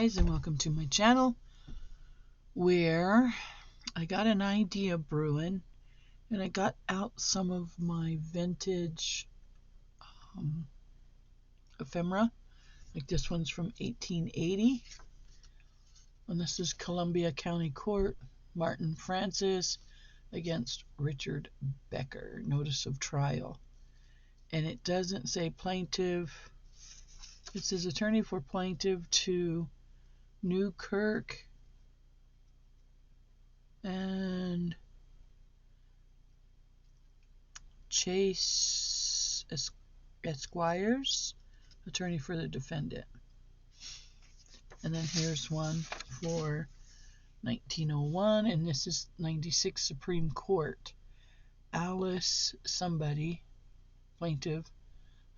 guys, and welcome to my channel where I got an idea brewing and I got out some of my vintage ephemera. Like this one's from 1880, and this is Columbia County Court, Martin Francis against Richard Becker, notice of trial. And it doesn't say plaintiff, it says attorney for plaintiff to Newkirk and Chase Esquires, attorney for the defendant. And then here's one for 1901, and this is 96 Supreme Court. Alice somebody, plaintiff,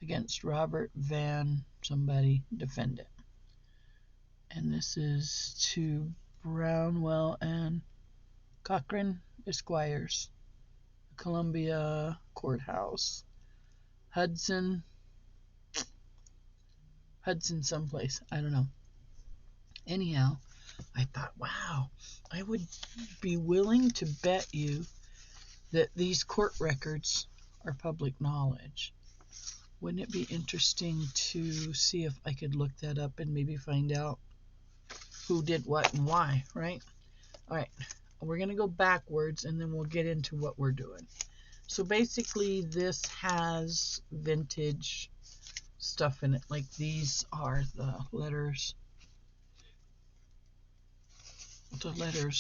against Robert Van somebody, defendant. And this is to Brownwell and Cochran Esquires, Columbia Courthouse, Hudson someplace, I don't know. Anyhow, I thought, wow, I would be willing to bet you that these court records are public knowledge. Wouldn't it be interesting to see if I could look that up and maybe find out who did what and why, right? All right, we're going to go backwards and then we'll get into what we're doing. So basically this has vintage stuff in it. Like these are the letters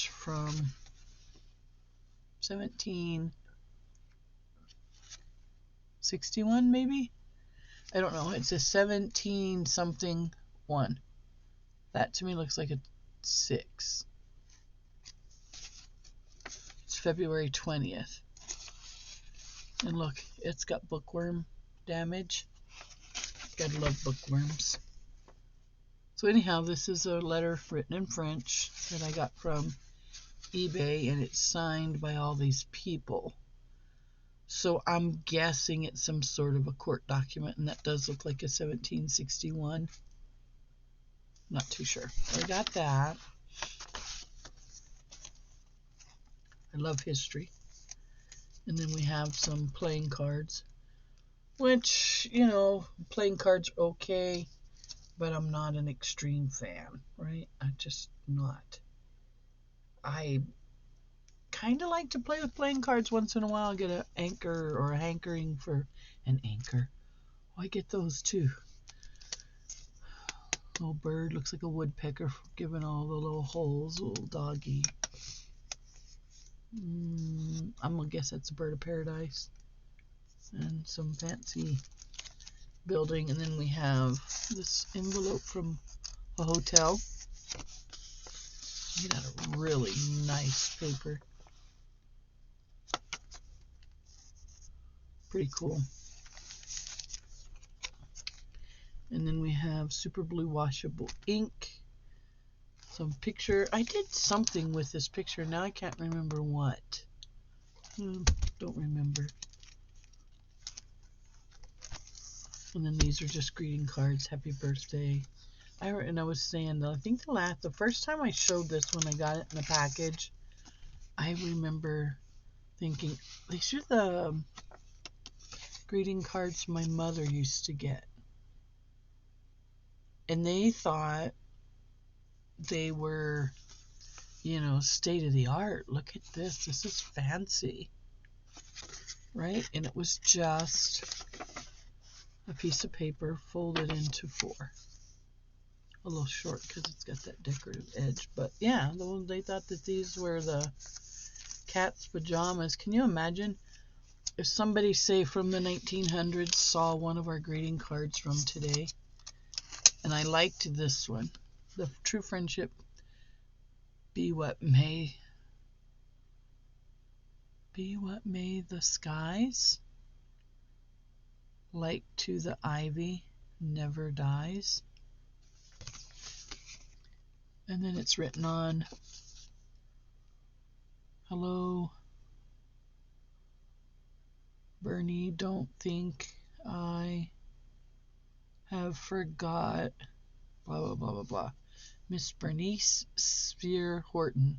from 1761 maybe? I don't know. It says 17 something 1. That to me looks like a 6. It's February 20th. And look, it's got bookworm damage. Gotta love bookworms. So anyhow, this is a letter written in French that I got from eBay, and it's signed by all these people. So I'm guessing it's some sort of a court document, and that does look like a 1761. Not too sure. I got that. I love history. And then we have some playing cards, which, you know, playing cards are okay, but I'm not an extreme fan, right? I'm just not. I kind of like to play with playing cards once in a while. Get an anchor or a hankering for an anchor. Oh, I get those too. Little bird, looks like a woodpecker, giving all the little holes. Little doggy. I'm gonna guess that's a bird of paradise. And some fancy building. And then we have this envelope from a hotel. You got a really nice paper. Pretty cool. And then we have super blue washable ink. Some picture. I did something with this picture. Now I can't remember what. Don't remember. And then these are just greeting cards. Happy birthday. I was saying, I think the first time I showed this when I got it in the package, I remember thinking, these are the greeting cards my mother used to get. And they thought they were, you know, state of the art. Look at this. This is fancy. Right? And it was just a piece of paper folded into 4. A little short because it's got that decorative edge. But yeah, they thought that these were the cat's pajamas. Can you imagine if somebody, say, from the 1900s saw one of our greeting cards from today? And I liked this one. The true friendship be what may. Be what may the skies. Like to the ivy never dies. And then it's written on, hello, Bernie, don't think I have forgot, blah, blah, blah, blah, blah. Miss Bernice Spear Horton.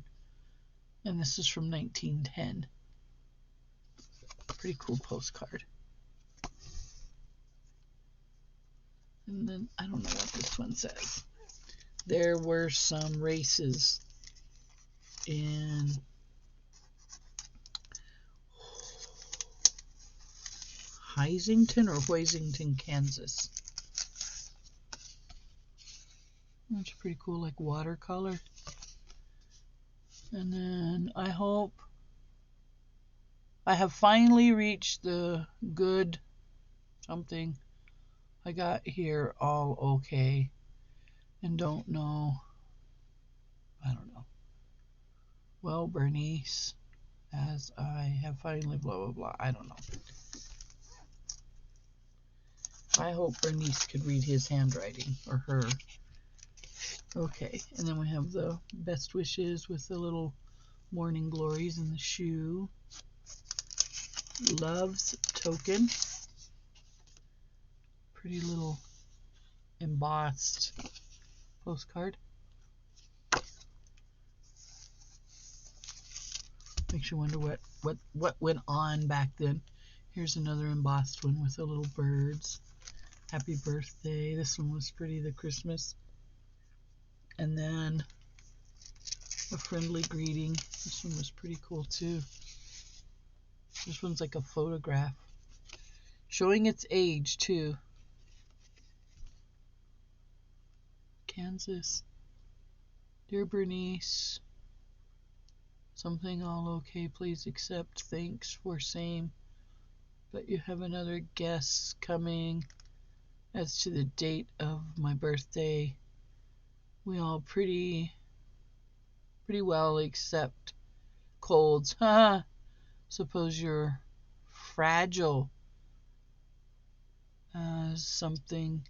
And this is from 1910. Pretty cool postcard. And then, I don't know what this one says. There were some races in Heisington or Hoisington, Kansas. That's pretty cool, like watercolor. And then I hope I have finally reached the good something. I got here all okay and don't know. I don't know. Well, Bernice, as I have finally blah blah blah. I don't know. I hope Bernice could read his handwriting, or her. Okay, and then we have the best wishes with the little morning glories in the shoe. Love's token. Pretty little embossed postcard. Makes you wonder what went on back then. Here's another embossed one with the little birds. Happy birthday. This one was pretty, the Christmas. And then a friendly greeting. This one was pretty cool too. This one's like a photograph. Showing its age too. Kansas. Dear Bernice. Something all okay, please accept. Thanks for same. But you have another guest coming. As to the date of my birthday, we all pretty well accept colds. Haha. Suppose you're fragile. Something.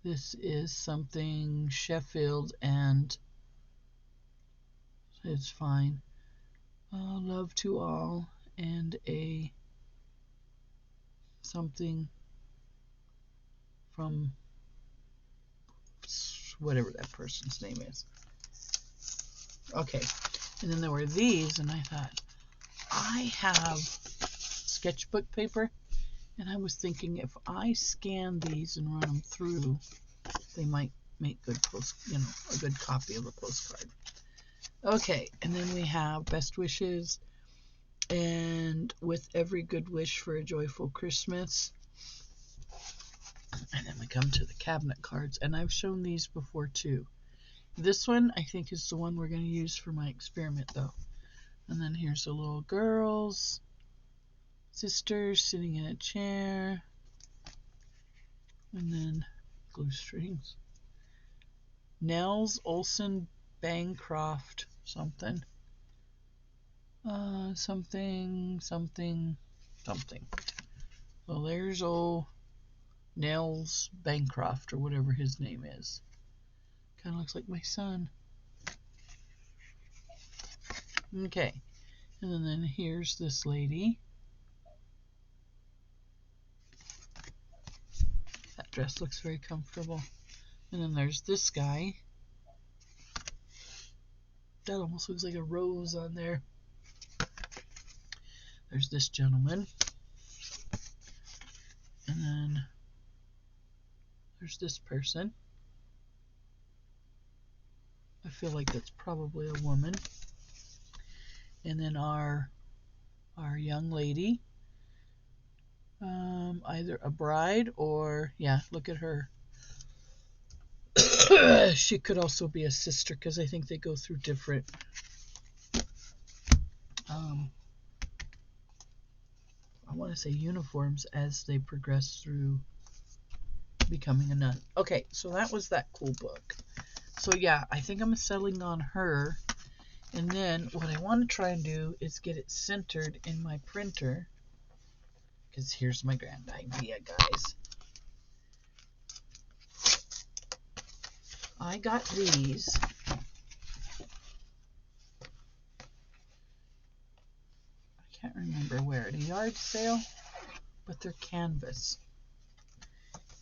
This is something Sheffield, and it's fine. Love to all, and a something from whatever that person's name is. Okay, and then there were these, and I thought, I have sketchbook paper, and I was thinking if I scan these and run them through, they might make good a good copy of a postcard. Okay, and then we have best wishes, and with every good wish for a joyful Christmas. And then we come to the cabinet cards, and I've shown these before too. This one I think is the one we're going to use for my experiment though. And then here's the little girls, sisters sitting in a chair, and then glue strings. Nels Olson Bancroft something. Something. Well, there's old Nels Bancroft, or whatever his name is. Kind of looks like my son. Okay, and then here's this lady. That dress looks very comfortable. And then there's this guy. That almost looks like a rose on there. There's this gentleman. And then there's this person. I feel like that's probably a woman. And then our young lady. Either a bride or, yeah, look at her. She could also be a sister, because I think they go through different I want to say uniforms as they progress through becoming a nun. Okay, so that was that cool book. So yeah, I think I'm settling on her. And then what I want to try and do is get it centered in my printer. Because here's my grand idea, guys. I got these. I can't remember where. At a yard sale. But they're canvas.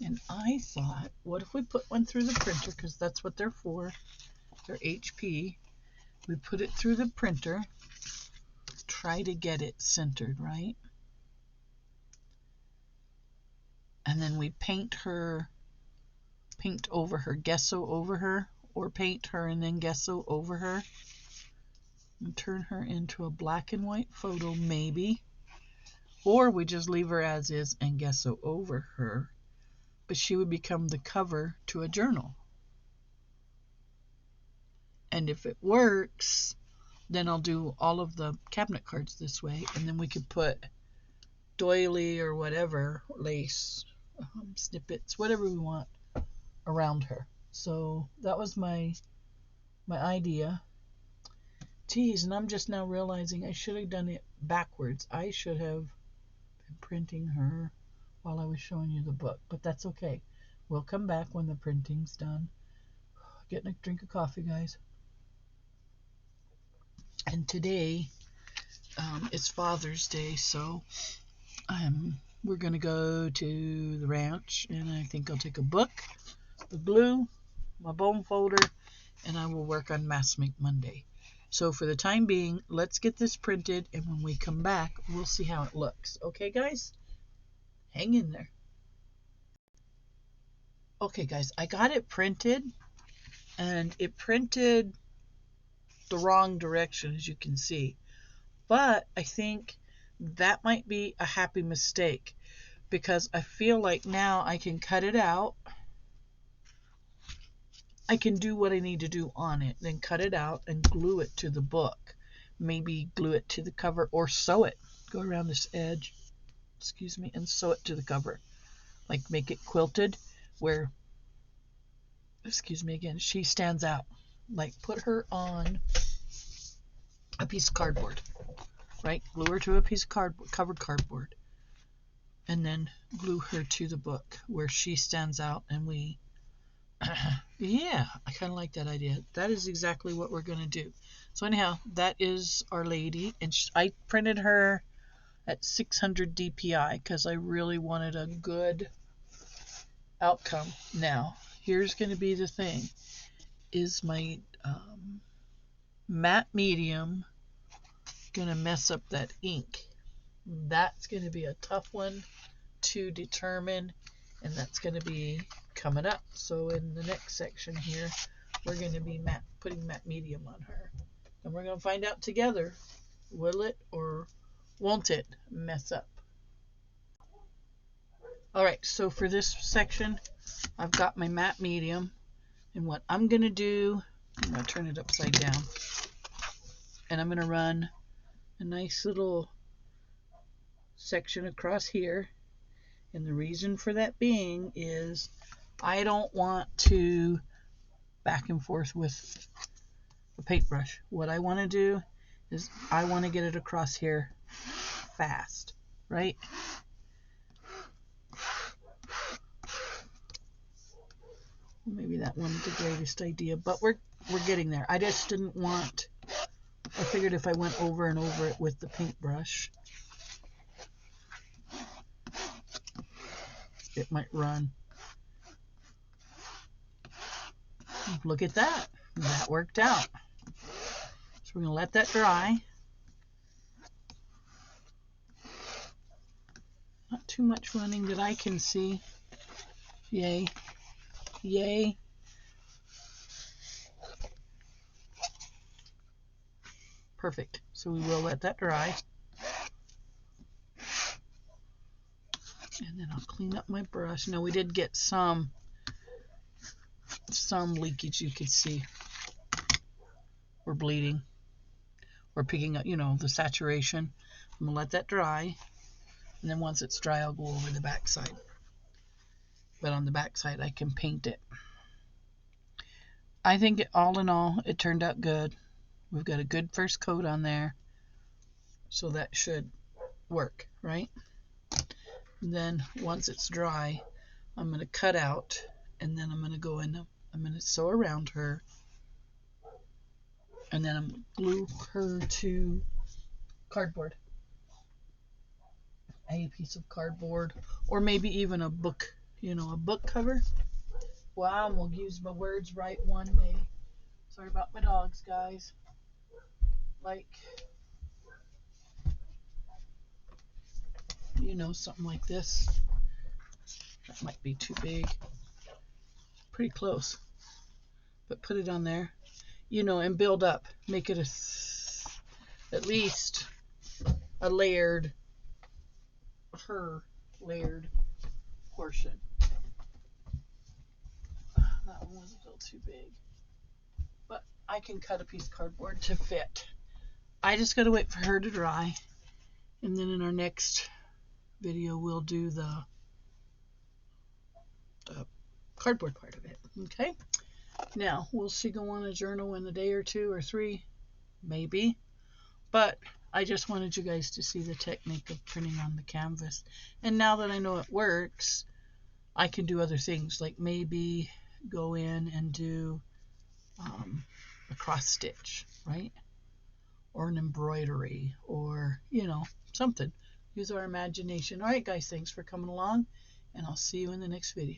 And I thought, what if we put one through the printer, because that's what they're for. They're HP. We put it through the printer. Try to get it centered, right? And then we paint over her, gesso over her, or paint her and then gesso over her. And turn her into a black and white photo, maybe. Or we just leave her as is and gesso over her. But she would become the cover to a journal. And if it works, then I'll do all of the cabinet cards this way, and then we could put doily or whatever, lace, snippets, whatever we want around her. So that was my idea. Geez, and I'm just now realizing I should have done it backwards. I should have been printing her while I was showing you the book, but that's okay. We'll come back when the printing's done. Getting a drink of coffee, guys. And today, it's Father's Day, so we're going to go to the ranch, and I think I'll take a book, the glue, my bone folder, and I will work on Mass Make Monday. So for the time being, let's get this printed, and when we come back, we'll see how it looks. Okay, guys? Hang in there. Okay, guys, I got it printed, and it printed the wrong direction, as you can see. But I think that might be a happy mistake, because I feel like now I can cut it out. I can do what I need to do on it, then cut it out and glue it to the book. Maybe glue it to the cover or sew it. Go around this edge, and sew it to the cover. Like make it quilted where, she stands out. Like put her on a piece of cardboard, right? Glue her to a piece of covered cardboard. And then glue her to the book where she stands out, and we yeah, I kind of like that idea. That is exactly what we're going to do. So anyhow, that is Our Lady, and I printed her at 600 DPI because I really wanted a good outcome. Now, here's going to be the thing. Is my matte medium going to mess up that ink? That's going to be a tough one to determine, and that's going to be coming up. So in the next section here, we're going to be putting matte medium on her, and we're going to find out together, will it or won't it mess up? Alright, so for this section, I've got my matte medium, and what I'm going to do, I'm going to turn it upside down, and I'm going to run a nice little section across here. And the reason for that being is I don't want to back and forth with a paintbrush. What I want to do is I want to get it across here fast, right? Maybe that wasn't the greatest idea, but we're getting there. I just didn't want, I figured if I went over and over it with the paintbrush, it might run. Look at that. That worked out. So we're going to let that dry. Not too much running that I can see. Yay. Yay. Perfect. So we will let that dry. And then I'll clean up my brush. Now we did get some leakage, you could see. We're bleeding. We're picking up, the saturation. I'm going to let that dry. And then once it's dry, I'll go over the back side. But on the back side, I can paint it. I think all in all, it turned out good. We've got a good first coat on there. So that should work, right? And then once it's dry, I'm going to cut out, and then I'm going to go in, I'm going to sew around her, and then I'm going to glue her to cardboard. A piece of cardboard, or maybe even a book, a book cover. Wow, I'm going to use my words right one day. Sorry about my dogs, guys. Like, you know, something like this. That might be too big. Pretty close. But put it on there, you know, and build up. Make it at least a layered portion. That one was a little too big. But I can cut a piece of cardboard to fit. I just gotta wait for her to dry. And then in our next video, we'll do the cardboard part of it. Okay? Now, will she go on a journal in a day or 2 or 3? Maybe. But I just wanted you guys to see the technique of printing on the canvas. And now that I know it works, I can do other things, like maybe go in and do a cross stitch, right? Or an embroidery, or, you know, something. Use our imagination. All right, guys, thanks for coming along, and I'll see you in the next video.